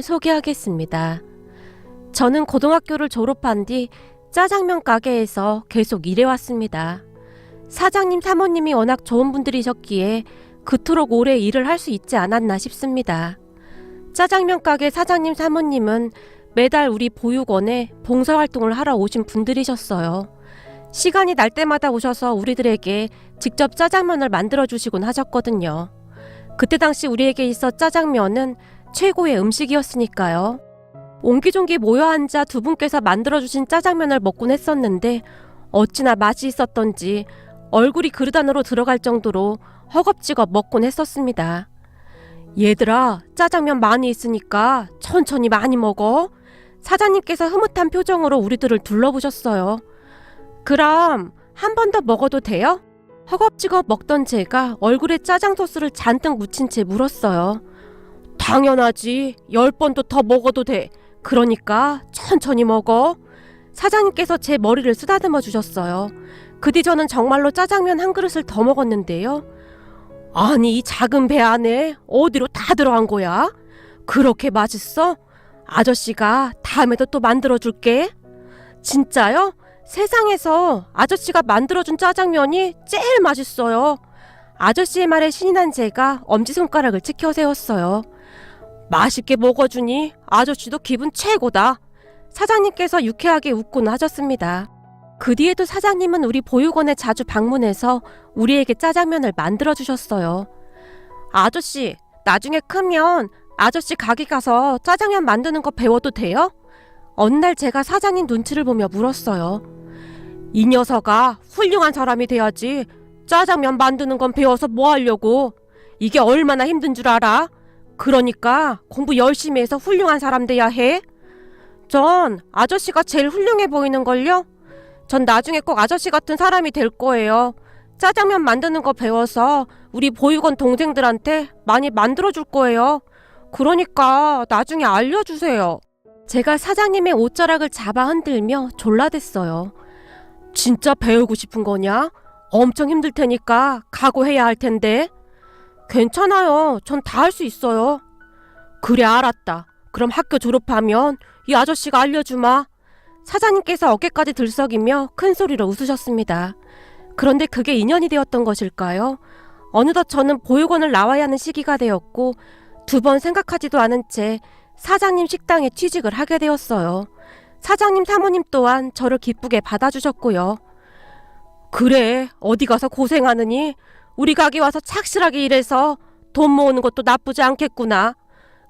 소개하겠습니다. 저는 고등학교를 졸업한 뒤 짜장면 가게에서 계속 일해왔습니다. 사장님, 사모님이 워낙 좋은 분들이셨기에 그토록 오래 일을 할 수 있지 않았나 싶습니다. 짜장면 가게 사장님, 사모님은 매달 우리 보육원에 봉사활동을 하러 오신 분들이셨어요. 시간이 날 때마다 오셔서 우리들에게 직접 짜장면을 만들어주시곤 하셨거든요. 그때 당시 우리에게 있어 짜장면은 최고의 음식이었으니까요. 옹기종기 모여 앉아 두 분께서 만들어주신 짜장면을 먹곤 했었는데 어찌나 맛이 있었던지 얼굴이 그릇 안으로 들어갈 정도로 허겁지겁 먹곤 했었습니다. 얘들아, 짜장면 많이 있으니까 천천히 많이 먹어. 사장님께서 흐뭇한 표정으로 우리들을 둘러보셨어요. 그럼 한 번 더 먹어도 돼요? 허겁지겁 먹던 제가 얼굴에 짜장 소스를 잔뜩 묻힌 채 물었어요. 당연하지. 10번도 더 먹어도 돼. 그러니까 천천히 먹어. 사장님께서 제 머리를 쓰다듬어 주셨어요. 그 뒤 저는 정말로 짜장면 한 그릇을 더 먹었는데요. 아니, 이 작은 배 안에 어디로 다 들어간 거야? 그렇게 맛있어? 아저씨가 다음에도 또 만들어줄게. 진짜요? 세상에서 아저씨가 만들어준 짜장면이 제일 맛있어요. 아저씨의 말에 신이 난 제가 엄지손가락을 치켜 세웠어요. 맛있게 먹어주니 아저씨도 기분 최고다. 사장님께서 유쾌하게 웃곤 하셨습니다. 그 뒤에도 사장님은 우리 보육원에 자주 방문해서 우리에게 짜장면을 만들어주셨어요. 아저씨, 나중에 크면 아저씨 가게 가서 짜장면 만드는 거 배워도 돼요? 어느 날 제가 사장님 눈치를 보며 물었어요. 이 녀석아, 훌륭한 사람이 돼야지. 짜장면 만드는 건 배워서 뭐 하려고. 이게 얼마나 힘든 줄 알아? 그러니까 공부 열심히 해서 훌륭한 사람 돼야 해. 전 아저씨가 제일 훌륭해 보이는걸요? 전 나중에 꼭 아저씨 같은 사람이 될 거예요. 짜장면 만드는 거 배워서 우리 보육원 동생들한테 많이 만들어줄 거예요. 그러니까 나중에 알려주세요. 제가 사장님의 옷자락을 잡아 흔들며 졸라댔어요. 진짜 배우고 싶은 거냐? 엄청 힘들 테니까 각오해야 할 텐데. 괜찮아요. 전 다 할 수 있어요. 그래, 알았다. 그럼 학교 졸업하면 이 아저씨가 알려주마. 사장님께서 어깨까지 들썩이며 큰 소리로 웃으셨습니다. 그런데 그게 인연이 되었던 것일까요? 어느덧 저는 보육원을 나와야 하는 시기가 되었고 2번 생각하지도 않은 채 사장님 식당에 취직을 하게 되었어요. 사장님, 사모님 또한 저를 기쁘게 받아주셨고요. 그래, 어디 가서 고생하느니 우리 가게 와서 착실하게 일해서 돈 모으는 것도 나쁘지 않겠구나.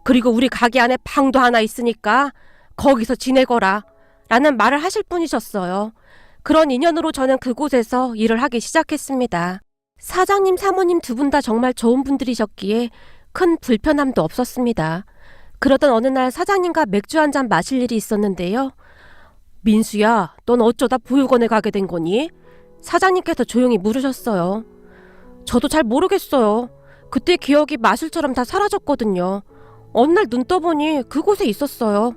그리고 우리 가게 안에 방도 하나 있으니까 거기서 지내거라 라는 말을 하실 분이셨어요. 그런 인연으로 저는 그곳에서 일을 하기 시작했습니다. 사장님, 사모님 2분 다 정말 좋은 분들이셨기에 큰 불편함도 없었습니다. 그러던 어느 날 사장님과 맥주 한 잔 마실 일이 있었는데요. 민수야, 넌 어쩌다 보육원에 가게 된 거니? 사장님께서 조용히 물으셨어요. 저도 잘 모르겠어요. 그때 기억이 마술처럼 다 사라졌거든요. 어느 날 눈 떠보니 그곳에 있었어요.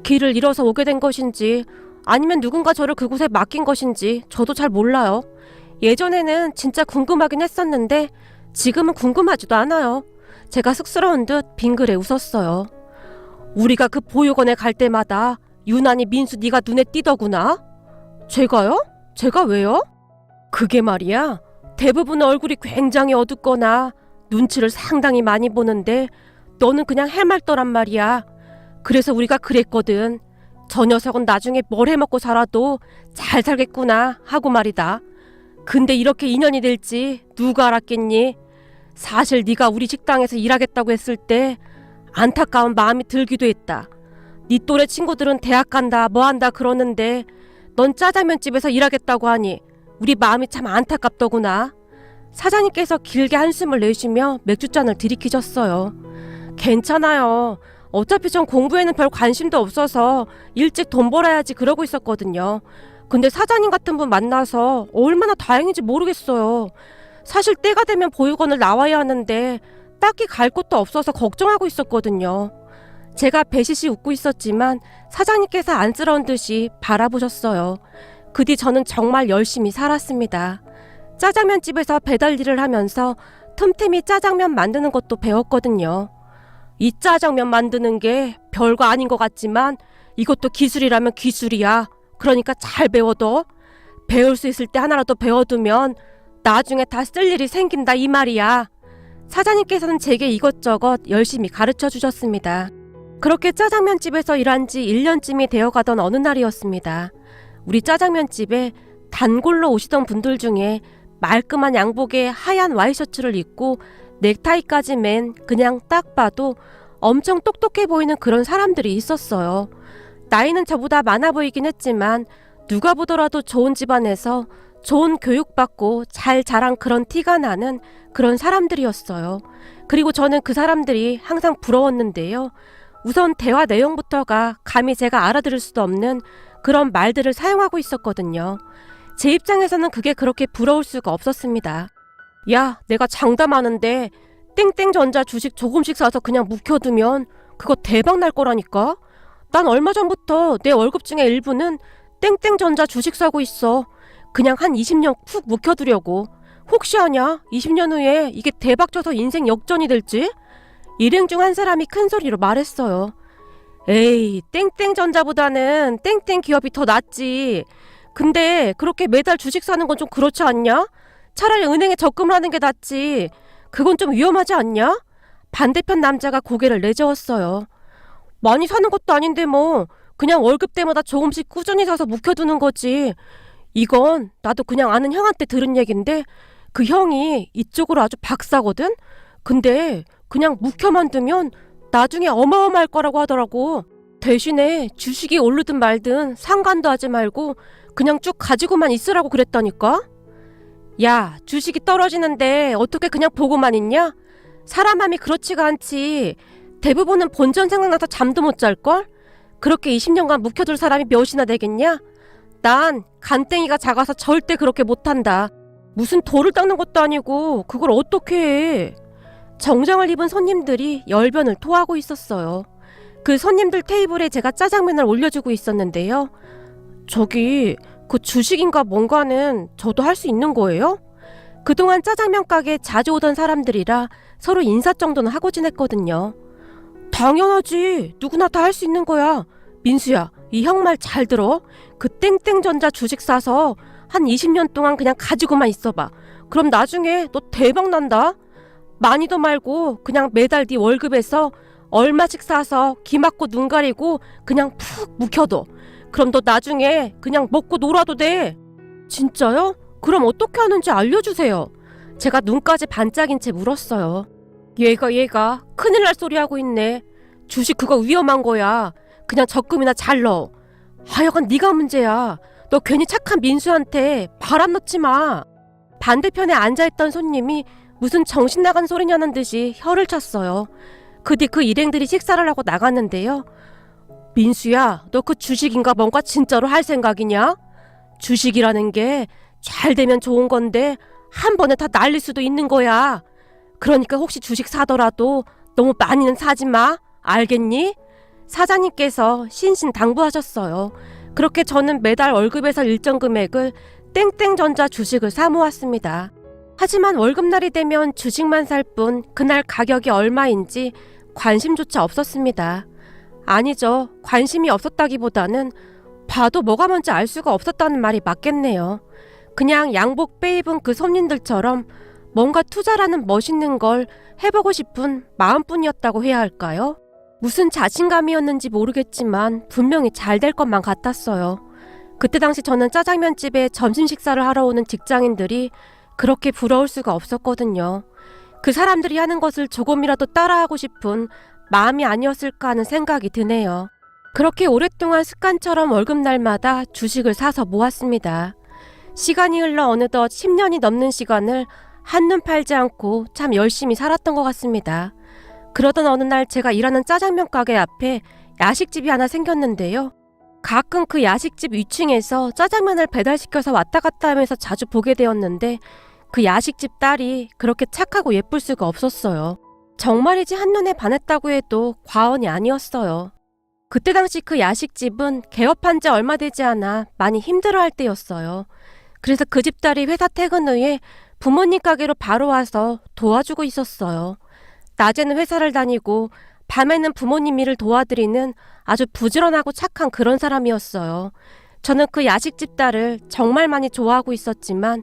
길을 잃어서 오게 된 것인지 아니면 누군가 저를 그곳에 맡긴 것인지 저도 잘 몰라요. 예전에는 진짜 궁금하긴 했었는데 지금은 궁금하지도 않아요. 제가 쑥스러운 듯 빙그레 웃었어요. 우리가 그 보육원에 갈 때마다 유난히 민수 네가 눈에 띄더구나. 제가요? 제가 왜요? 그게 말이야, 대부분 얼굴이 굉장히 어둡거나 눈치를 상당히 많이 보는데 너는 그냥 해맑더란 말이야. 그래서 우리가 그랬거든. 저 녀석은 나중에 뭘 해먹고 살아도 잘 살겠구나 하고 말이다. 근데 이렇게 인연이 될지 누가 알았겠니? 사실 네가 우리 식당에서 일하겠다고 했을 때 안타까운 마음이 들기도 했다. 네 또래 친구들은 대학 간다 뭐 한다 그러는데 넌 짜장면집에서 일하겠다고 하니 우리 마음이 참 안타깝더구나. 사장님께서 길게 한숨을 내쉬며 맥주잔을 들이키셨어요. 괜찮아요. 어차피 전 공부에는 별 관심도 없어서 일찍 돈 벌어야지 그러고 있었거든요. 근데 사장님 같은 분 만나서 얼마나 다행인지 모르겠어요. 사실 때가 되면 보육원을 나와야 하는데 딱히 갈 곳도 없어서 걱정하고 있었거든요. 제가 배시시 웃고 있었지만 사장님께서 안쓰러운 듯이 바라보셨어요. 그 뒤 저는 정말 열심히 살았습니다. 짜장면집에서 배달 일을 하면서 틈틈이 짜장면 만드는 것도 배웠거든요. 이 짜장면 만드는 게 별거 아닌 것 같지만 이것도 기술이라면 기술이야. 그러니까 잘 배워둬. 배울 수 있을 때 하나라도 배워두면 나중에 다 쓸 일이 생긴다 이 말이야. 사장님께서는 제게 이것저것 열심히 가르쳐 주셨습니다. 그렇게 짜장면집에서 일한 지 1년쯤이 되어가던 어느 날이었습니다. 우리 짜장면집에 단골로 오시던 분들 중에 말끔한 양복에 하얀 와이셔츠를 입고 넥타이까지 맨 그냥 딱 봐도 엄청 똑똑해 보이는 그런 사람들이 있었어요. 나이는 저보다 많아 보이긴 했지만 누가 보더라도 좋은 집안에서 좋은 교육받고 잘 자란 그런 티가 나는 그런 사람들이었어요. 그리고 저는 그 사람들이 항상 부러웠는데요. 우선 대화 내용부터가 감히 제가 알아들을 수도 없는 그런 말들을 사용하고 있었거든요. 제 입장에서는 그게 그렇게 부러울 수가 없었습니다. 야, 내가 장담하는데 땡땡전자 주식 조금씩 사서 그냥 묵혀두면 그거 대박 날 거라니까? 난 얼마 전부터 내 월급 중에 일부는 땡땡전자 주식 사고 있어. 그냥 한 20년 푹 묵혀두려고. 혹시 아냐? 20년 후에 이게 대박 쳐서 인생 역전이 될지? 일행 중 한 사람이 큰 소리로 말했어요. 에이, 땡땡전자보다는 땡땡 기업이 더 낫지. 근데 그렇게 매달 주식 사는 건 좀 그렇지 않냐? 차라리 은행에 적금을 하는 게 낫지. 그건 좀 위험하지 않냐? 반대편 남자가 고개를 내저었어요. 많이 사는 것도 아닌데 뭐 그냥 월급 때마다 조금씩 꾸준히 사서 묵혀두는 거지. 이건 나도 그냥 아는 형한테 들은 얘긴데 그 형이 이쪽으로 아주 박사거든? 근데 그냥 묵혀만 두면 나중에 어마어마할 거라고 하더라고. 대신에 주식이 오르든 말든 상관도 하지 말고 그냥 쭉 가지고만 있으라고 그랬다니까? 야, 주식이 떨어지는데 어떻게 그냥 보고만 있냐? 사람 마음이 그렇지가 않지. 대부분은 본전 생각나서 잠도 못 잘걸? 그렇게 20년간 묵혀둘 사람이 몇이나 되겠냐? 난 간땡이가 작아서 절대 그렇게 못한다. 무슨 돌을 닦는 것도 아니고 그걸 어떻게 해. 정장을 입은 손님들이 열변을 토하고 있었어요. 그 손님들 테이블에 제가 짜장면을 올려주고 있었는데요. 저기 그 주식인가 뭔가는 저도 할 수 있는 거예요? 그동안 짜장면 가게에 자주 오던 사람들이라 서로 인사 정도는 하고 지냈거든요. 당연하지. 누구나 다 할 수 있는 거야. 민수야, 이 형 말 잘 들어. 그 땡땡전자 주식 사서 한 20년 동안 그냥 가지고만 있어봐. 그럼 나중에 너 대박 난다. 많이도 말고 그냥 매달 네 월급에서 얼마씩 사서 기 막고 눈 가리고 그냥 푹 묵혀둬. 그럼 너 나중에 그냥 먹고 놀아도 돼. 진짜요? 그럼 어떻게 하는지 알려주세요. 제가 눈까지 반짝인 채 물었어요. 얘가 큰일 날 소리 하고 있네. 주식 그거 위험한 거야. 그냥 적금이나 잘 넣어. 하여간 네가 문제야. 너 괜히 착한 민수한테 바람 넣지 마. 반대편에 앉아있던 손님이 무슨 정신 나간 소리냐는 듯이 혀를 찼어요. 그 뒤 그 일행들이 식사를 하고 나갔는데요. 민수야, 너 그 주식인가 뭔가 진짜로 할 생각이냐? 주식이라는 게 잘 되면 좋은 건데 한 번에 다 날릴 수도 있는 거야. 그러니까 혹시 주식 사더라도 너무 많이는 사지 마. 알겠니? 사장님께서 신신당부하셨어요. 그렇게 저는 매달 월급에서 일정 금액을 땡땡전자 주식을 사 모았습니다. 하지만 월급날이 되면 주식만 살 뿐 그날 가격이 얼마인지 관심조차 없었습니다. 아니죠. 관심이 없었다기보다는 봐도 뭐가 뭔지 알 수가 없었다는 말이 맞겠네요. 그냥 양복 빼입은 그 손님들처럼 뭔가 투자라는 멋있는 걸 해보고 싶은 마음뿐이었다고 해야 할까요? 무슨 자신감이었는지 모르겠지만 분명히 잘 될 것만 같았어요. 그때 당시 저는 짜장면집에 점심 식사를 하러 오는 직장인들이 그렇게 부러울 수가 없었거든요. 그 사람들이 하는 것을 조금이라도 따라하고 싶은 마음이 아니었을까 하는 생각이 드네요. 그렇게 오랫동안 습관처럼 월급날마다 주식을 사서 모았습니다. 시간이 흘러 어느덧 10년이 넘는 시간을 한눈 팔지 않고 참 열심히 살았던 것 같습니다. 그러던 어느 날 제가 일하는 짜장면 가게 앞에 야식집이 하나 생겼는데요. 가끔 그 야식집 위층에서 짜장면을 배달시켜서 왔다 갔다 하면서 자주 보게 되었는데 그 야식집 딸이 그렇게 착하고 예쁠 수가 없었어요. 정말이지 한눈에 반했다고 해도 과언이 아니었어요. 그때 당시 그 야식집은 개업한 지 얼마 되지 않아 많이 힘들어할 때였어요. 그래서 그 집 딸이 회사 퇴근 후에 부모님 가게로 바로 와서 도와주고 있었어요. 낮에는 회사를 다니고 밤에는 부모님 일을 도와드리는 아주 부지런하고 착한 그런 사람이었어요. 저는 그 야식집 딸을 정말 많이 좋아하고 있었지만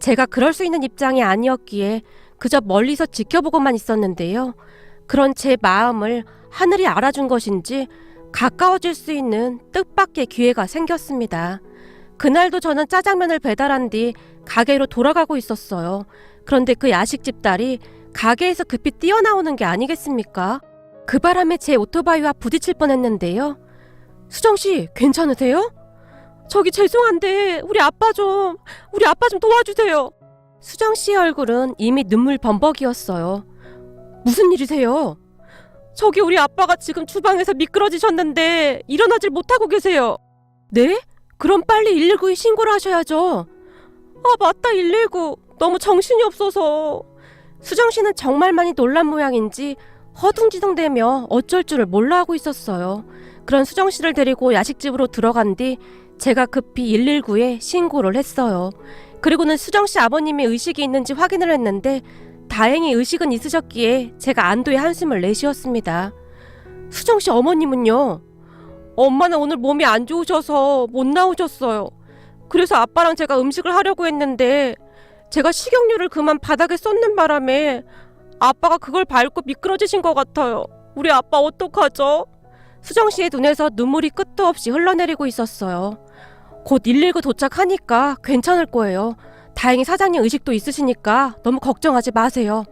제가 그럴 수 있는 입장이 아니었기에 그저 멀리서 지켜보고만 있었는데요. 그런 제 마음을 하늘이 알아준 것인지 가까워질 수 있는 뜻밖의 기회가 생겼습니다. 그날도 저는 짜장면을 배달한 뒤 가게로 돌아가고 있었어요. 그런데 그 야식집 딸이 가게에서 급히 뛰어나오는 게 아니겠습니까? 그 바람에 제 오토바이와 부딪힐 뻔했는데요. 수정씨, 괜찮으세요? 저기 죄송한데 우리 아빠 좀 도와주세요. 수정씨의 얼굴은 이미 눈물 범벅이었어요. 무슨 일이세요? 저기 우리 아빠가 지금 주방에서 미끄러지셨는데 일어나질 못하고 계세요. 네? 그럼 빨리 119에 신고를 하셔야죠. 아, 맞다, 119. 너무 정신이 없어서. 수정씨는 정말 많이 놀란 모양인지 허둥지둥대며 어쩔 줄을 몰라 하고 있었어요. 그런 수정씨를 데리고 야식집으로 들어간 뒤 제가 급히 119에 신고를 했어요. 그리고는 수정씨 아버님이 의식이 있는지 확인을 했는데 다행히 의식은 있으셨기에 제가 안도의 한숨을 내쉬었습니다. 수정씨 어머님은요? 엄마는 오늘 몸이 안 좋으셔서 못 나오셨어요. 그래서 아빠랑 제가 음식을 하려고 했는데 제가 식용유를 그만 바닥에 쏟는 바람에 아빠가 그걸 밟고 미끄러지신 것 같아요. 우리 아빠 어떡하죠? 수정씨의 눈에서 눈물이 끝도 없이 흘러내리고 있었어요. 곧 119 도착하니까 괜찮을 거예요. 다행히 사장님 의식도 있으시니까 너무 걱정하지 마세요.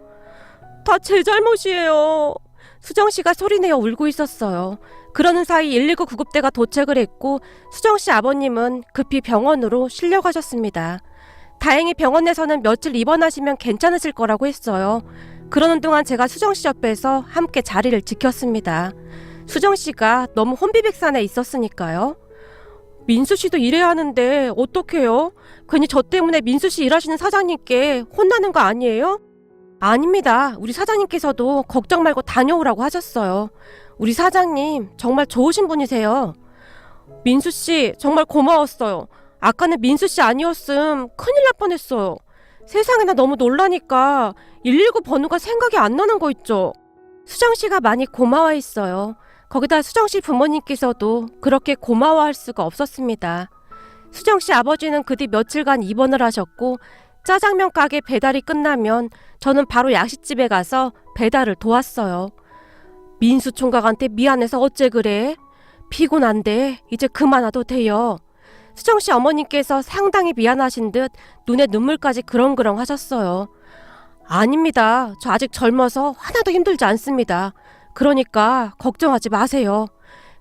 다 제 잘못이에요. 수정씨가 소리내어 울고 있었어요. 그러는 사이 119 구급대가 도착을 했고 수정씨 아버님은 급히 병원으로 실려가셨습니다. 다행히 병원에서는 며칠 입원하시면 괜찮으실 거라고 했어요. 그러는 동안 제가 수정씨 옆에서 함께 자리를 지켰습니다. 수정씨가 너무 혼비백산에 있었으니까요. 민수씨도 일해야 하는데 어떡해요? 괜히 저 때문에 민수씨 일하시는 사장님께 혼나는 거 아니에요? 아닙니다. 우리 사장님께서도 걱정 말고 다녀오라고 하셨어요. 우리 사장님 정말 좋으신 분이세요. 민수씨 정말 고마웠어요. 아까는 민수씨 아니었음 큰일 날 뻔했어요. 세상에나 너무 놀라니까 119 번호가 생각이 안 나는 거 있죠. 수정씨가 많이 고마워했어요. 거기다 수정씨 부모님께서도 그렇게 고마워할 수가 없었습니다. 수정씨 아버지는 그 뒤 며칠간 입원을 하셨고 짜장면 가게 배달이 끝나면 저는 바로 야식집에 가서 배달을 도왔어요. 민수 총각한테 미안해서 어째 그래? 피곤한데 이제 그만 와도 돼요. 수정씨 어머님께서 상당히 미안하신 듯 눈에 눈물까지 그렁그렁 하셨어요. 아닙니다. 저 아직 젊어서 하나도 힘들지 않습니다. 그러니까 걱정하지 마세요.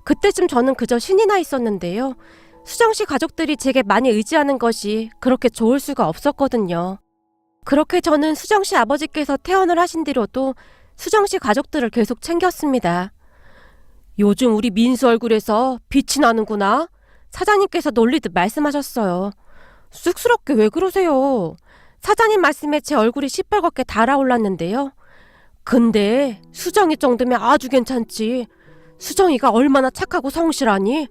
그때쯤 저는 그저 신이 나 있었는데요. 수정씨 가족들이 제게 많이 의지하는 것이 그렇게 좋을 수가 없었거든요. 그렇게 저는 수정씨 아버지께서 퇴원을 하신 뒤로도 수정씨 가족들을 계속 챙겼습니다. 요즘 우리 민수 얼굴에서 빛이 나는구나. 사장님께서 놀리듯 말씀하셨어요. 쑥스럽게 왜 그러세요? 사장님 말씀에 제 얼굴이 시뻘겋게 달아올랐는데요. 근데 수정이 정도면 아주 괜찮지. 수정이가 얼마나 착하고 성실하니?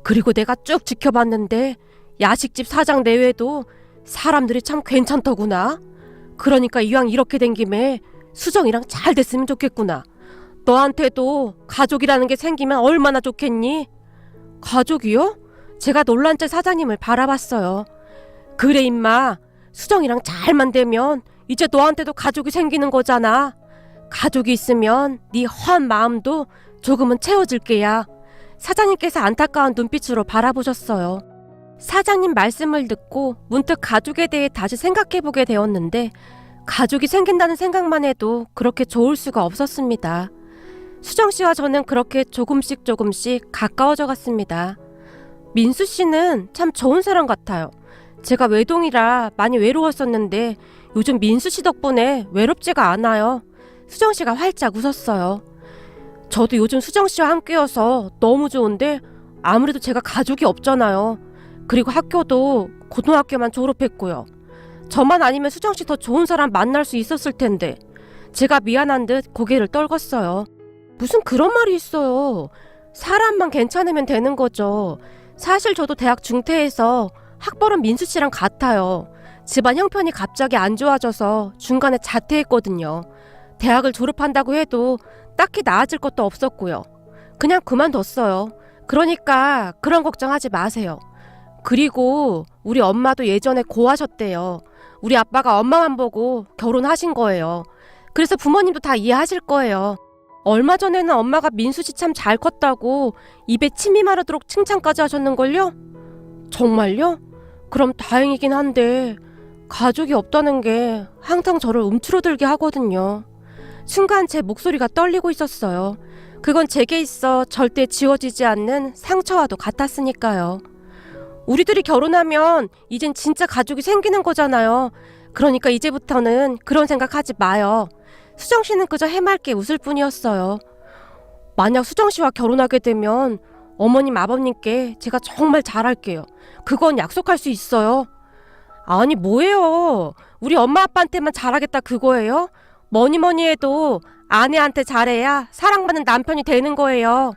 그리고 내가 쭉 지켜봤는데 야식집 사장 내외도 사람들이 참 괜찮더구나. 그러니까 이왕 이렇게 된 김에 수정이랑 잘 됐으면 좋겠구나. 너한테도 가족이라는 게 생기면 얼마나 좋겠니? 가족이요? 제가 놀란 채 사장님을 바라봤어요. 그래 임마. 수정이랑 잘만 되면 이제 너한테도 가족이 생기는 거잖아. 가족이 있으면 네 허한 마음도 조금은 채워질게야. 사장님께서 안타까운 눈빛으로 바라보셨어요. 사장님 말씀을 듣고 문득 가족에 대해 다시 생각해보게 되었는데 가족이 생긴다는 생각만 해도 그렇게 좋을 수가 없었습니다. 수정씨와 저는 그렇게 조금씩 가까워져 갔습니다. 민수씨는 참 좋은 사람 같아요. 제가 외동이라 많이 외로웠었는데 요즘 민수씨 덕분에 외롭지가 않아요. 수정씨가 활짝 웃었어요. 저도 요즘 수정씨와 함께여서 너무 좋은데 아무래도 제가 가족이 없잖아요. 그리고 학교도 고등학교만 졸업했고요. 저만 아니면 수정씨 더 좋은 사람 만날 수 있었을 텐데 제가 미안한 듯 고개를 떨궜어요. 무슨 그런 말이 있어요. 사람만 괜찮으면 되는 거죠. 사실 저도 대학 중퇴해서 학벌은 민수씨랑 같아요. 집안 형편이 갑자기 안 좋아져서 중간에 자퇴했거든요. 대학을 졸업한다고 해도 딱히 나아질 것도 없었고요. 그냥 그만뒀어요. 그러니까 그런 걱정하지 마세요. 그리고 우리 엄마도 예전에 고하셨대요. 우리 아빠가 엄마만 보고 결혼하신 거예요. 그래서 부모님도 다 이해하실 거예요. 얼마 전에는 엄마가 민수씨 참 잘 컸다고 입에 침이 마르도록 칭찬까지 하셨는걸요? 정말요? 그럼 다행이긴 한데 가족이 없다는 게 항상 저를 움츠러들게 하거든요. 순간 제 목소리가 떨리고 있었어요. 그건 제게 있어 절대 지워지지 않는 상처와도 같았으니까요. 우리들이 결혼하면 이젠 진짜 가족이 생기는 거잖아요. 그러니까 이제부터는 그런 생각하지 마요. 수정씨는 그저 해맑게 웃을 뿐이었어요. 만약 수정씨와 결혼하게 되면 어머님 아버님께 제가 정말 잘할게요. 그건 약속할 수 있어요. 아니 뭐예요. 우리 엄마 아빠한테만 잘하겠다 그거예요? 뭐니 해도 아내한테 잘해야 사랑받는 남편이 되는 거예요.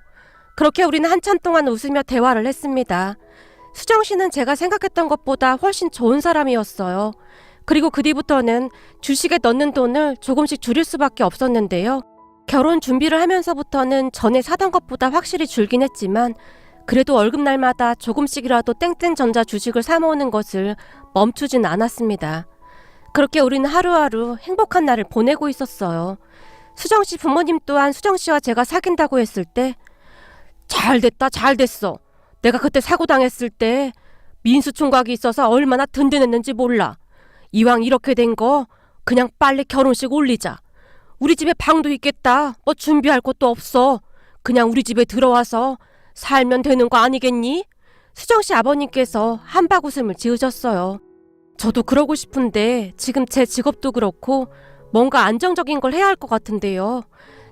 그렇게 우리는 한참 동안 웃으며 대화를 했습니다. 수정씨는 제가 생각했던 것보다 훨씬 좋은 사람이었어요. 그리고 그 뒤부터는 주식에 넣는 돈을 조금씩 줄일 수밖에 없었는데요. 결혼 준비를 하면서부터는 전에 사던 것보다 확실히 줄긴 했지만 그래도 월급날마다 조금씩이라도 땡땡전자 주식을 사 모으는 것을 멈추진 않았습니다. 그렇게 우리는 하루하루 행복한 날을 보내고 있었어요. 수정씨 부모님 또한 수정씨와 제가 사귄다고 했을 때 잘됐다 잘됐어. 내가 그때 사고 당했을 때 민수 총각이 있어서 얼마나 든든했는지 몰라. 이왕 이렇게 된 거 그냥 빨리 결혼식 올리자. 우리 집에 방도 있겠다. 뭐 준비할 것도 없어. 그냥 우리 집에 들어와서 살면 되는 거 아니겠니? 수정씨 아버님께서 한박 웃음을 지으셨어요. 저도 그러고 싶은데 지금 제 직업도 그렇고 뭔가 안정적인 걸 해야 할 것 같은데요.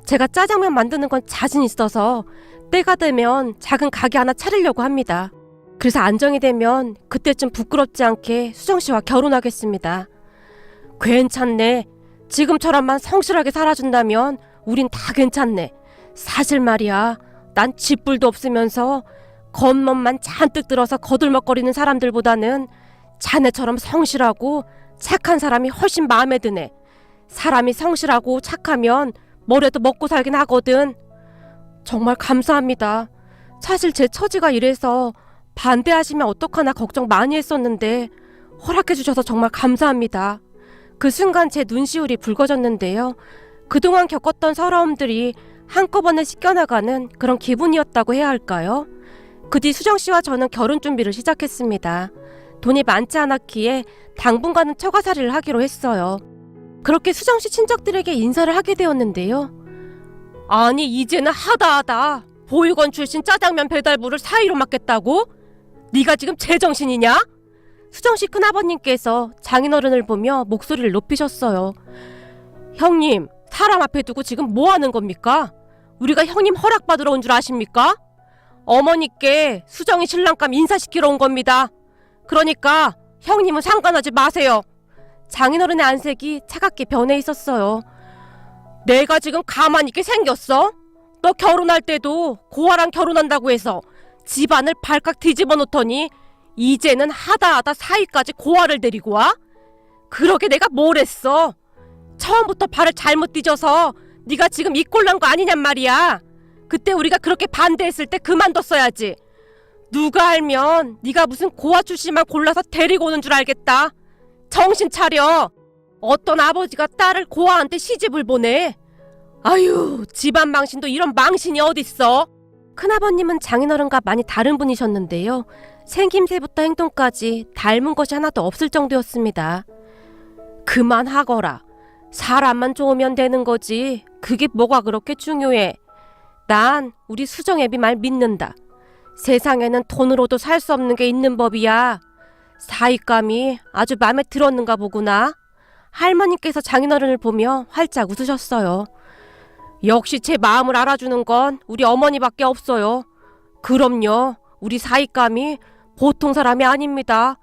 제가 짜장면 만드는 건 자신 있어서 때가 되면 작은 가게 하나 차리려고 합니다. 그래서 안정이 되면 그때쯤 부끄럽지 않게 수정씨와 결혼하겠습니다. 괜찮네. 지금처럼만 성실하게 살아준다면 우린 다 괜찮네. 사실 말이야. 난 집불도 없으면서 겉멋만 잔뜩 들어서 거들먹거리는 사람들보다는 자네처럼 성실하고 착한 사람이 훨씬 마음에 드네. 사람이 성실하고 착하면 뭐래도 먹고 살긴 하거든. 정말 감사합니다. 사실 제 처지가 이래서 반대하시면 어떡하나 걱정 많이 했었는데 허락해 주셔서 정말 감사합니다. 그 순간 제 눈시울이 붉어졌는데요. 그동안 겪었던 서러움들이 한꺼번에 씻겨나가는 그런 기분이었다고 해야 할까요? 그 뒤 수정씨와 저는 결혼 준비를 시작했습니다. 돈이 많지 않았기에 당분간은 처가살이를 하기로 했어요. 그렇게 수정씨 친척들에게 인사를 하게 되었는데요. 아니 이제는 하다하다. 보육원 출신 짜장면 배달부를 사위로 맡겠다고? 네가 지금 제정신이냐? 수정씨 큰아버님께서 장인어른을 보며 목소리를 높이셨어요. 형님, 사람 앞에 두고 지금 뭐 하는 겁니까? 우리가 형님 허락받으러 온 줄 아십니까? 어머니께 수정이 신랑감 인사시키러 온 겁니다. 그러니까 형님은 상관하지 마세요. 장인어른의 안색이 차갑게 변해 있었어요. 내가 지금 가만히 있게 생겼어? 너 결혼할 때도 고아랑 결혼한다고 해서 집안을 발칵 뒤집어 놓더니 이제는 하다하다 사이까지 고아를 데리고 와? 그러게 내가 뭘 했어? 처음부터 발을 잘못 뒤져서 네가 지금 이 꼴 난 거 아니냔 말이야. 그때 우리가 그렇게 반대했을 때 그만뒀어야지. 누가 알면 네가 무슨 고아 출신만 골라서 데리고 오는 줄 알겠다. 정신 차려. 어떤 아버지가 딸을 고아한테 시집을 보내. 아유, 집안 망신도 이런 망신이 어딨어. 큰아버님은 장인어른과 많이 다른 분이셨는데요. 생김새부터 행동까지 닮은 것이 하나도 없을 정도였습니다. 그만하거라. 사람만 좋으면 되는 거지. 그게 뭐가 그렇게 중요해. 난 우리 수정애비 말 믿는다. 세상에는 돈으로도 살 수 없는 게 있는 법이야. 사윗감이 아주 마음에 들었는가 보구나. 할머니께서 장인어른을 보며 활짝 웃으셨어요. 역시 제 마음을 알아주는 건 우리 어머니밖에 없어요. 그럼요. 우리 사윗감이 보통 사람이 아닙니다.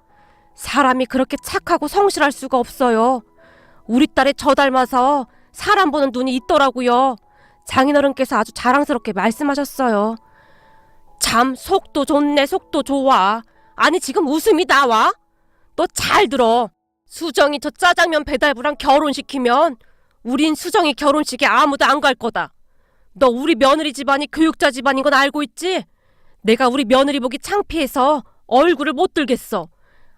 사람이 그렇게 착하고 성실할 수가 없어요. 우리 딸이 저 닮아서 사람 보는 눈이 있더라고요. 장인어른께서 아주 자랑스럽게 말씀하셨어요. 참 속도 좋네. 속도 좋아. 아니 지금 웃음이 나와? 너 잘 들어. 수정이 저 짜장면 배달부랑 결혼시키면 우린 수정이 결혼식에 아무도 안 갈 거다. 너 우리 며느리 집안이 교육자 집안인 건 알고 있지? 내가 우리 며느리 보기 창피해서 얼굴을 못 들겠어.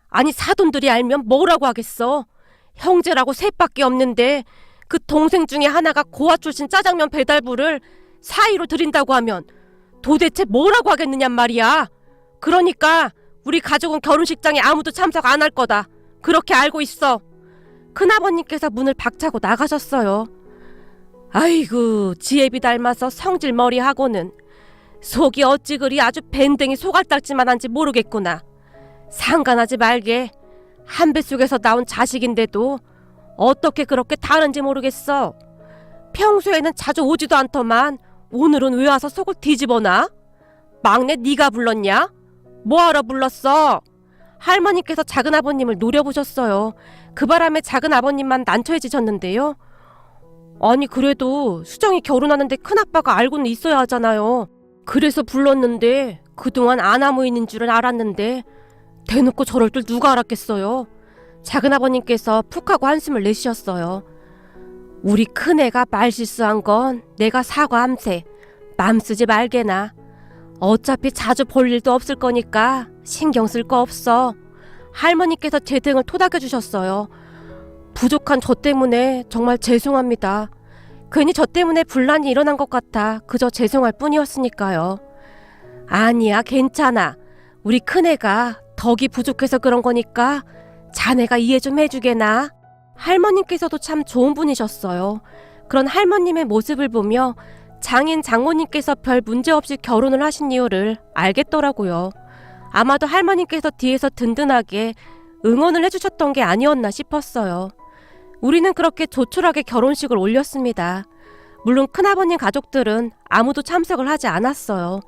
아니 사돈들이 알면 뭐라고 하겠어. 형제라고 셋밖에 없는데 그 동생 중에 하나가 고아 출신 짜장면 배달부를 사위로 드린다고 하면 도대체 뭐라고 하겠느냔 말이야. 그러니까 우리 가족은 결혼식장에 아무도 참석 안 할 거다. 그렇게 알고 있어. 큰아버님께서 문을 박차고 나가셨어요. 아이고 지혜비 닮아서 성질머리하고는 속이 어찌 그리 아주 밴댕이 소갈딱지만한지 모르겠구나. 상관하지 말게. 한 뱃속에서 나온 자식인데도 어떻게 그렇게 다른지 모르겠어. 평소에는 자주 오지도 않더만 오늘은 왜 와서 속을 뒤집어놔? 막내 네가 불렀냐? 뭐하러 불렀어? 할머니께서 작은아버님을 노려보셨어요. 그 바람에 작은아버님만 난처해지셨는데요. 아니 그래도 수정이 결혼하는데 큰아빠가 알고는 있어야 하잖아요. 그래서 불렀는데 그동안 아나무 있는 줄은 알았는데 대놓고 저럴 줄 누가 알았겠어요. 작은아버님께서 푹 하고 한숨을 내쉬셨어요. 우리 큰애가 말실수한 건 내가 사과함세. 맘 쓰지 말게나. 어차피 자주 볼 일도 없을 거니까 신경 쓸 거 없어. 할머니께서 제 등을 토닥여 주셨어요. 부족한 저 때문에 정말 죄송합니다. 괜히 저 때문에 분란이 일어난 것 같아 그저 죄송할 뿐이었으니까요. 아니야 괜찮아. 우리 큰애가 덕이 부족해서 그런 거니까 자네가 이해 좀 해주게나. 할머님께서도 참 좋은 분이셨어요. 그런 할머님의 모습을 보며 장인 장모님께서 별 문제 없이 결혼을 하신 이유를 알겠더라고요. 아마도 할머님께서 뒤에서 든든하게 응원을 해주셨던 게 아니었나 싶었어요. 우리는 그렇게 조촐하게 결혼식을 올렸습니다. 물론 큰아버님 가족들은 아무도 참석을 하지 않았어요.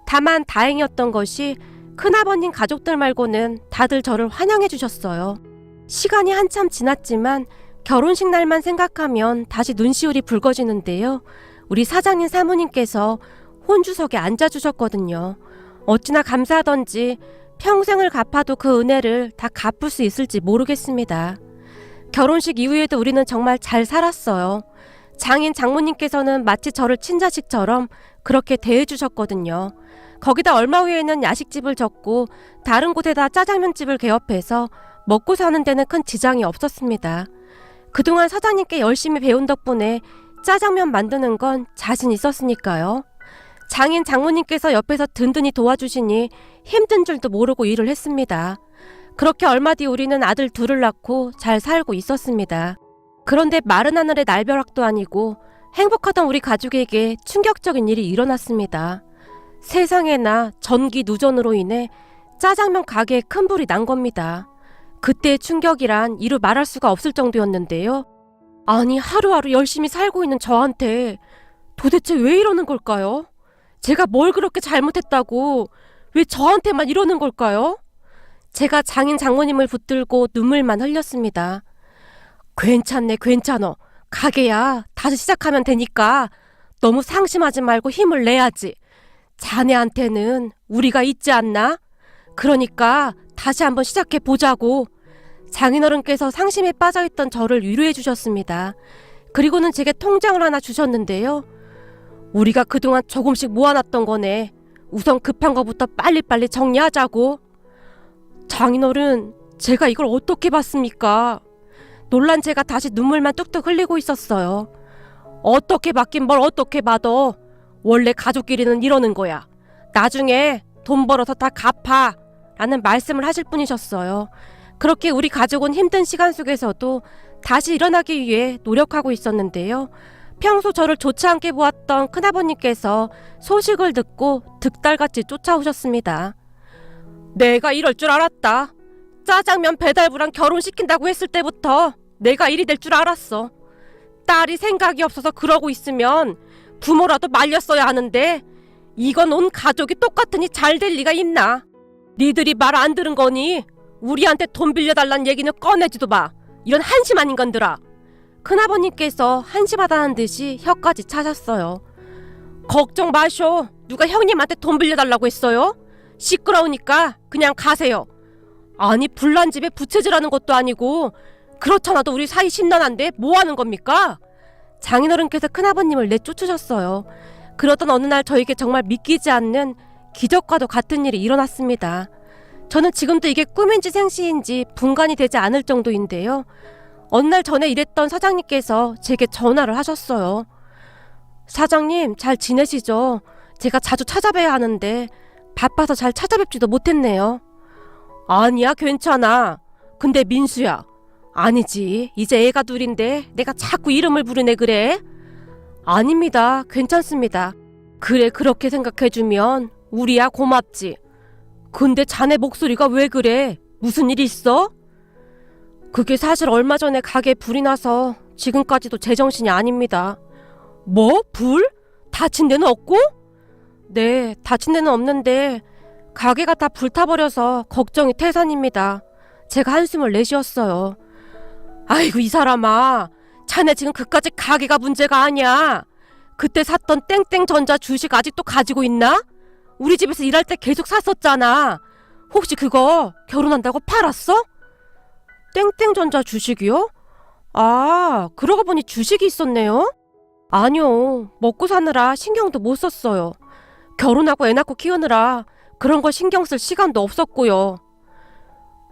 다만 다행이었던 것이 큰아버님 가족들 말고는 다들 저를 환영해 주셨어요. 시간이 한참 지났지만 결혼식 날만 생각하면 다시 눈시울이 붉어지는데요. 우리 사장님 사모님께서 혼주석에 앉아주셨거든요. 어찌나 감사하던지 평생을 갚아도 그 은혜를 다 갚을 수 있을지 모르겠습니다. 결혼식 이후에도 우리는 정말 잘 살았어요. 장인 장모님께서는 마치 저를 친자식처럼 그렇게 대해주셨거든요. 거기다 얼마 후에는 야식집을 접고 다른 곳에다 짜장면집을 개업해서 먹고 사는 데는 큰 지장이 없었습니다. 그동안 사장님께 열심히 배운 덕분에 짜장면 만드는 건 자신 있었으니까요. 장인 장모님께서 옆에서 든든히 도와주시니 힘든 줄도 모르고 일을 했습니다. 그렇게 얼마 뒤 우리는 아들 둘을 낳고 잘 살고 있었습니다. 그런데 마른 하늘의 날벼락도 아니고 행복하던 우리 가족에게 충격적인 일이 일어났습니다. 세상에나 전기 누전으로 인해 짜장면 가게에 큰 불이 난 겁니다. 그때의 충격이란 이루 말할 수가 없을 정도였는데요. 아니 하루하루 열심히 살고 있는 저한테 도대체 왜 이러는 걸까요? 제가 뭘 그렇게 잘못했다고 왜 저한테만 이러는 걸까요? 제가 장인 장모님을 붙들고 눈물만 흘렸습니다. 괜찮네 괜찮어. 가게야 다시 시작하면 되니까 너무 상심하지 말고 힘을 내야지. 자네한테는 우리가 있지 않나? 그러니까 다시 한번 시작해 보자고. 장인어른께서 상심에 빠져있던 저를 위로해 주셨습니다. 그리고는 제게 통장을 하나 주셨는데요. 우리가 그동안 조금씩 모아놨던 거네. 우선 급한 거부터 빨리빨리 정리하자고. 장인어른, 제가 이걸 어떻게 봤습니까? 놀란 제가 다시 눈물만 뚝뚝 흘리고 있었어요. 어떻게 받긴 뭘 어떻게 받어. 원래 가족끼리는 이러는 거야. 나중에 돈 벌어서 다 갚아 라는 말씀을 하실 분이셨어요. 그렇게 우리 가족은 힘든 시간 속에서도 다시 일어나기 위해 노력하고 있었는데요. 평소 저를 좋지 않게 보았던 큰아버님께서 소식을 듣고 득달같이 쫓아오셨습니다. 내가 이럴 줄 알았다. 짜장면 배달부랑 결혼시킨다고 했을 때부터 내가 일이 될 줄 알았어. 딸이 생각이 없어서 그러고 있으면 부모라도 말렸어야 하는데 이건 온 가족이 똑같으니 잘 될 리가 있나. 니들이 말 안 들은 거니 우리한테 돈 빌려달란 얘기는 꺼내지도 마. 이런 한심한 인간들아. 큰아버님께서 한심하다는 듯이 혀까지 차셨어요. 걱정 마쇼. 누가 형님한테 돈 빌려달라고 했어요? 시끄러우니까 그냥 가세요. 아니 불난 집에 부채질하는 것도 아니고 그렇잖아도 우리 사이 신난한데 뭐 하는 겁니까? 장인어른께서 큰아버님을 내쫓으셨어요. 그러던 어느 날 저에게 정말 믿기지 않는 기적과도 같은 일이 일어났습니다. 저는 지금도 이게 꿈인지 생시인지 분간이 되지 않을 정도인데요. 어느 날 전에 일했던 사장님께서 제게 전화를 하셨어요. 사장님, 잘 지내시죠? 제가 자주 찾아뵈야 하는데 바빠서 잘 찾아뵙지도 못했네요. 아니야, 괜찮아. 근데 민수야. 아니지, 이제 애가 둘인데 내가 자꾸 이름을 부르네 그래? 아닙니다, 괜찮습니다. 그래, 그렇게 생각해주면 우리야 고맙지. 근데 자네 목소리가 왜 그래? 무슨 일 있어? 그게 사실 얼마 전에 가게에 불이 나서 지금까지도 제정신이 아닙니다. 뭐? 불? 다친 데는 없고? 네, 다친 데는 없는데 가게가 다 불타버려서 걱정이 태산입니다. 제가 한숨을 내쉬었어요. 아이고, 이 사람아, 자네 지금 그까짓 가게가 문제가 아니야. 그때 샀던 땡땡전자 주식 아직도 가지고 있나? 우리 집에서 일할 때 계속 샀었잖아. 혹시 그거 결혼한다고 팔았어? 땡땡전자 주식이요? 아, 그러고 보니 주식이 있었네요? 아니요, 먹고 사느라 신경도 못 썼어요. 결혼하고 애 낳고 키우느라 그런 거 신경 쓸 시간도 없었고요.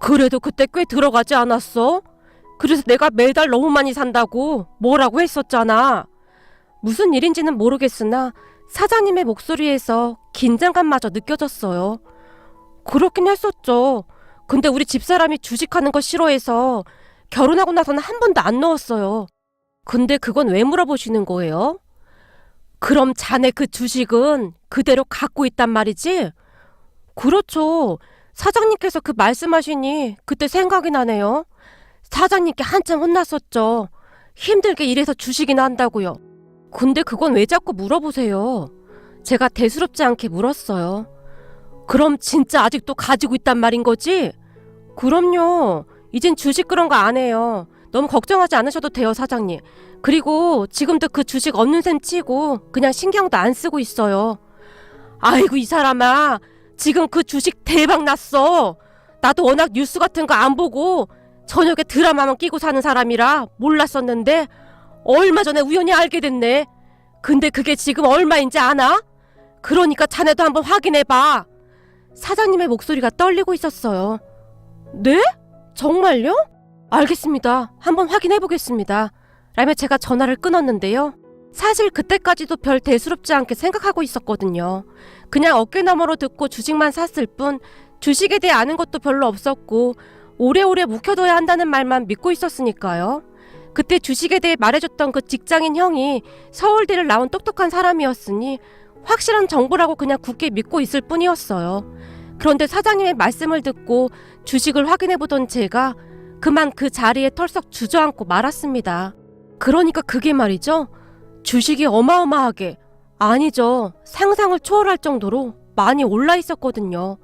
그래도 그때 꽤 들어가지 않았어? 그래서 내가 매달 너무 많이 산다고 뭐라고 했었잖아. 무슨 일인지는 모르겠으나 사장님의 목소리에서 긴장감마저 느껴졌어요. 그렇긴 했었죠. 근데 우리 집사람이 주식하는 거 싫어해서 결혼하고 나서는 한 번도 안 넣었어요. 근데 그건 왜 물어보시는 거예요? 그럼 자네 그 주식은 그대로 갖고 있단 말이지? 그렇죠. 사장님께서 그 말씀하시니 그때 생각이 나네요. 사장님께 한참 혼났었죠. 힘들게 일해서 주식이나 한다고요. 근데 그건 왜 자꾸 물어보세요? 제가 대수롭지 않게 물었어요. 그럼 진짜 아직도 가지고 있단 말인 거지? 그럼요. 이젠 주식 그런 거 안 해요. 너무 걱정하지 않으셔도 돼요, 사장님. 그리고 지금도 그 주식 없는 셈 치고 그냥 신경도 안 쓰고 있어요. 아이고, 이 사람아, 지금 그 주식 대박 났어. 나도 워낙 뉴스 같은 거 안 보고 저녁에 드라마만 끼고 사는 사람이라 몰랐었는데 얼마 전에 우연히 알게 됐네. 근데 그게 지금 얼마인지 아나? 그러니까 자네도 한번 확인해봐. 사장님의 목소리가 떨리고 있었어요. 네? 정말요? 알겠습니다. 한번 확인해보겠습니다. 라며 제가 전화를 끊었는데요. 사실 그때까지도 별 대수롭지 않게 생각하고 있었거든요. 그냥 어깨너머로 듣고 주식만 샀을 뿐 주식에 대해 아는 것도 별로 없었고 오래오래 묵혀둬야 한다는 말만 믿고 있었으니까요. 그때 주식에 대해 말해줬던 그 직장인 형이 서울대를 나온 똑똑한 사람이었으니 확실한 정보라고 그냥 굳게 믿고 있을 뿐이었어요. 그런데 사장님의 말씀을 듣고 주식을 확인해보던 제가 그만 그 자리에 털썩 주저앉고 말았습니다. 그러니까 그게 말이죠. 주식이 어마어마하게, 아니죠, 상상을 초월할 정도로 많이 올라 있었거든요.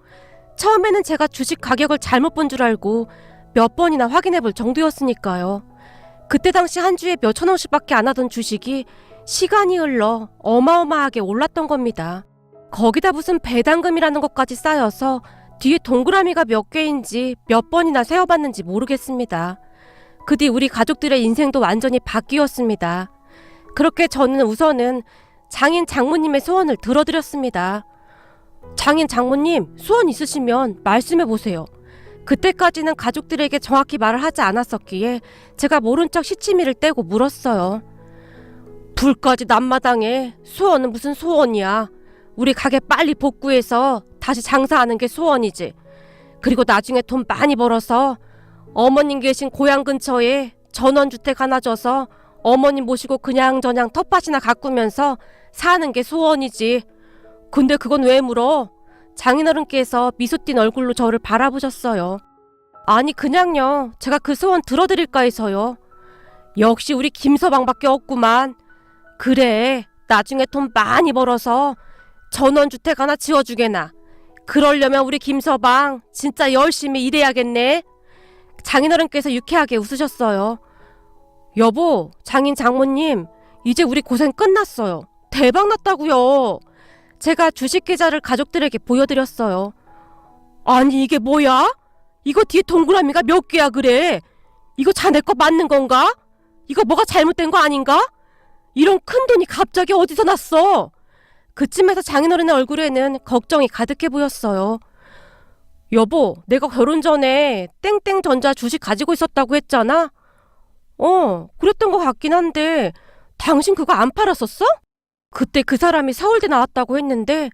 처음에는 제가 주식 가격을 잘못 본 줄 알고 몇 번이나 확인해볼 정도였으니까요. 그때 당시 한 주에 몇천 원씩밖에 안 하던 주식이 시간이 흘러 어마어마하게 올랐던 겁니다. 거기다 무슨 배당금이라는 것까지 쌓여서 뒤에 동그라미가 몇 개인지 몇 번이나 세어봤는지 모르겠습니다. 그 뒤 우리 가족들의 인생도 완전히 바뀌었습니다. 그렇게 저는 우선은 장인 장모님의 소원을 들어드렸습니다. 장인 장모님, 소원 있으시면 말씀해보세요. 그때까지는 가족들에게 정확히 말을 하지 않았었기에 제가 모른 척 시치미를 떼고 물었어요. 불까지 남마당에 소원은 무슨 소원이야. 우리 가게 빨리 복구해서 다시 장사하는 게 소원이지. 그리고 나중에 돈 많이 벌어서 어머님 계신 고향 근처에 전원주택 하나 줘서 어머님 모시고 그냥저냥 텃밭이나 가꾸면서 사는 게 소원이지. 근데 그건 왜 물어? 장인어른께서 미소 띤 얼굴로 저를 바라보셨어요. 아니, 그냥요. 제가 그 소원 들어드릴까 해서요. 역시 우리 김서방밖에 없구만. 그래, 나중에 돈 많이 벌어서 전원주택 하나 지어주게나. 그러려면 우리 김서방 진짜 열심히 일해야겠네. 장인어른께서 유쾌하게 웃으셨어요. 여보, 장인 장모님, 이제 우리 고생 끝났어요. 대박 났다고요. 제가 주식 계좌를 가족들에게 보여드렸어요. 아니, 이게 뭐야? 이거 뒤에 동그라미가 몇 개야 그래? 이거 자네 거 맞는 건가? 이거 뭐가 잘못된 거 아닌가? 이런 큰 돈이 갑자기 어디서 났어? 그쯤에서 장인어른의 얼굴에는 걱정이 가득해 보였어요. 여보, 내가 결혼 전에 땡땡전자 주식 가지고 있었다고 했잖아? 그랬던 것 같긴 한데 당신 그거 안 팔았었어? 그때 그 사람이 서울대 나왔다고 했는데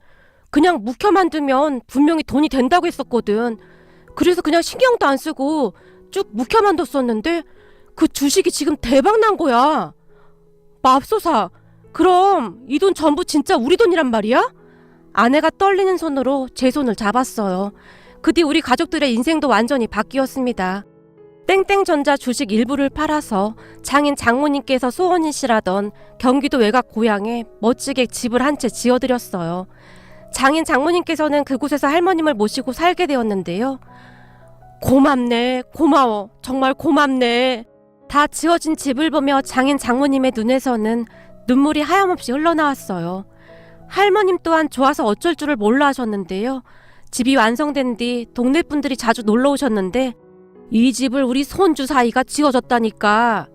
그냥 묵혀만 두면 분명히 돈이 된다고 했었거든. 그래서 그냥 신경도 안 쓰고 쭉 묵혀만 뒀었는데 그 주식이 지금 대박 난 거야. 맙소사, 그럼 이 돈 전부 진짜 우리 돈이란 말이야? 아내가 떨리는 손으로 제 손을 잡았어요. 그 뒤 우리 가족들의 인생도 완전히 바뀌었습니다. 땡땡전자 주식 일부를 팔아서 장인 장모님께서 소원이시라던 경기도 외곽 고향에 멋지게 집을 한 채 지어드렸어요. 장인 장모님께서는 그곳에서 할머님을 모시고 살게 되었는데요. 고맙네, 고마워, 정말 고맙네. 다 지어진 집을 보며 장인 장모님의 눈에서는 눈물이 하염없이 흘러나왔어요. 할머님 또한 좋아서 어쩔 줄을 몰라 하셨는데요. 집이 완성된 뒤 동네 분들이 자주 놀러 오셨는데 이 집을 우리 손주 사이가 지어줬다니까.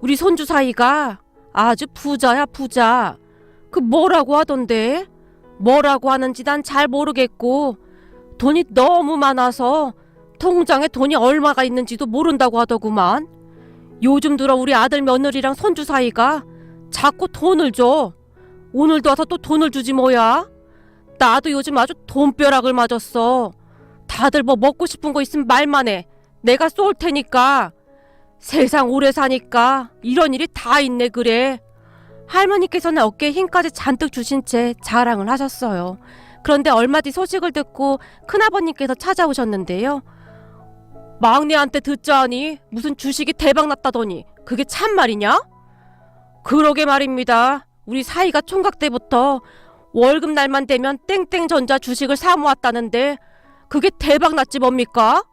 우리 손주 사이가 아주 부자야, 부자. 그 뭐라고 하던데? 뭐라고 하는지 난 잘 모르겠고 돈이 너무 많아서 통장에 돈이 얼마가 있는지도 모른다고 하더구만. 요즘 들어 우리 아들 며느리랑 손주 사이가 자꾸 돈을 줘. 오늘도 와서 또 돈을 주지 뭐야. 나도 요즘 아주 돈벼락을 맞았어. 다들 뭐 먹고 싶은 거 있으면 말만 해. 내가 쏠 테니까. 세상 오래 사니까 이런 일이 다 있네 그래. 할머니께서는 어깨에 힘까지 잔뜩 주신 채 자랑을 하셨어요. 그런데 얼마 뒤 소식을 듣고 큰아버님께서 찾아오셨는데요. 막내한테 듣자하니 무슨 주식이 대박났다더니 그게 참말이냐? 그러게 말입니다. 우리 사이가 총각 때부터 월급 날만 되면 땡땡전자 주식을 사모았다는데 그게 대박났지 뭡니까?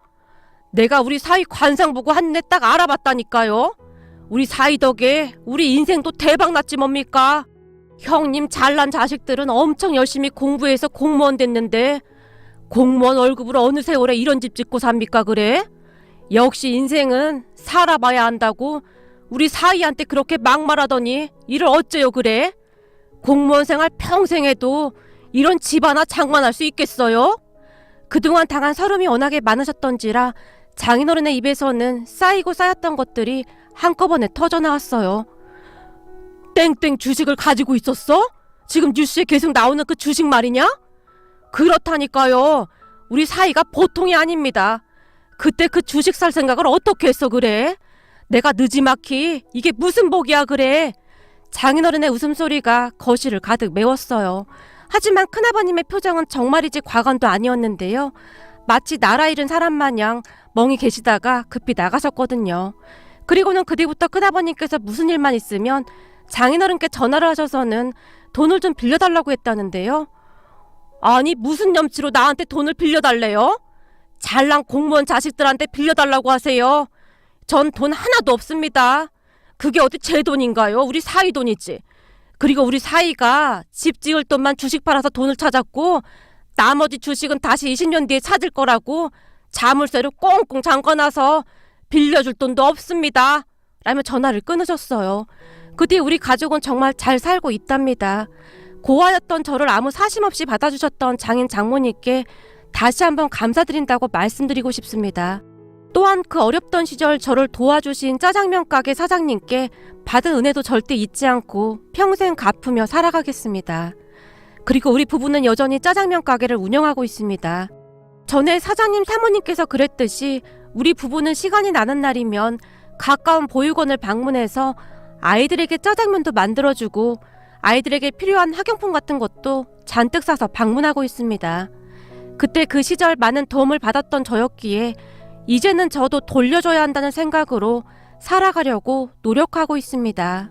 내가 우리 사이 관상 보고 한눈에 딱 알아봤다니까요. 우리 사이 덕에 우리 인생도 대박났지 뭡니까? 형님 잘난 자식들은 엄청 열심히 공부해서 공무원 됐는데 공무원 월급으로 어느 세월에 이런 집 짓고 삽니까 그래? 역시 인생은 살아봐야 한다고 우리 사이한테 그렇게 막말하더니 이를 어째요 그래? 공무원 생활 평생 해도 이런 집 하나 장만할 수 있겠어요? 그동안 당한 서름이 워낙에 많으셨던지라 장인어른의 입에서는 쌓이고 쌓였던 것들이 한꺼번에 터져나왔어요. 땡땡 주식을 가지고 있었어? 지금 뉴스에 계속 나오는 그 주식 말이냐? 그렇다니까요. 우리 사이가 보통이 아닙니다. 그때 그 주식 살 생각을 어떻게 했어 그래? 내가 느지막히 이게 무슨 복이야 그래? 장인어른의 웃음소리가 거실을 가득 메웠어요. 하지만 큰아버님의 표정은 정말이지 과관도 아니었는데요. 마치 나라 잃은 사람 마냥 멍이 계시다가 급히 나가셨거든요. 그리고는 그 뒤부터 큰아버님께서 무슨 일만 있으면 장인어른께 전화를 하셔서는 돈을 좀 빌려달라고 했다는데요. 아니 무슨 염치로 나한테 돈을 빌려달래요? 잘난 공무원 자식들한테 빌려달라고 하세요. 전 돈 하나도 없습니다. 그게 어디 제 돈인가요? 우리 사이 돈이지. 그리고 우리 사이가 집 지을 돈만 주식 팔아서 돈을 찾았고 나머지 주식은 다시 20년 뒤에 찾을 거라고 자물쇠를 꽁꽁 잠궈놔서 빌려줄 돈도 없습니다. 라며 전화를 끊으셨어요. 그 뒤 우리 가족은 정말 잘 살고 있답니다. 고아였던 저를 아무 사심 없이 받아주셨던 장인 장모님께 다시 한번 감사드린다고 말씀드리고 싶습니다. 또한 그 어렵던 시절 저를 도와주신 짜장면 가게 사장님께 받은 은혜도 절대 잊지 않고 평생 갚으며 살아가겠습니다. 그리고 우리 부부는 여전히 짜장면 가게를 운영하고 있습니다. 전에 사장님 사모님께서 그랬듯이 우리 부부는 시간이 나는 날이면 가까운 보육원을 방문해서 아이들에게 짜장면도 만들어주고 아이들에게 필요한 학용품 같은 것도 잔뜩 사서 방문하고 있습니다. 그때 그 시절 많은 도움을 받았던 저였기에 이제는 저도 돌려줘야 한다는 생각으로 살아가려고 노력하고 있습니다.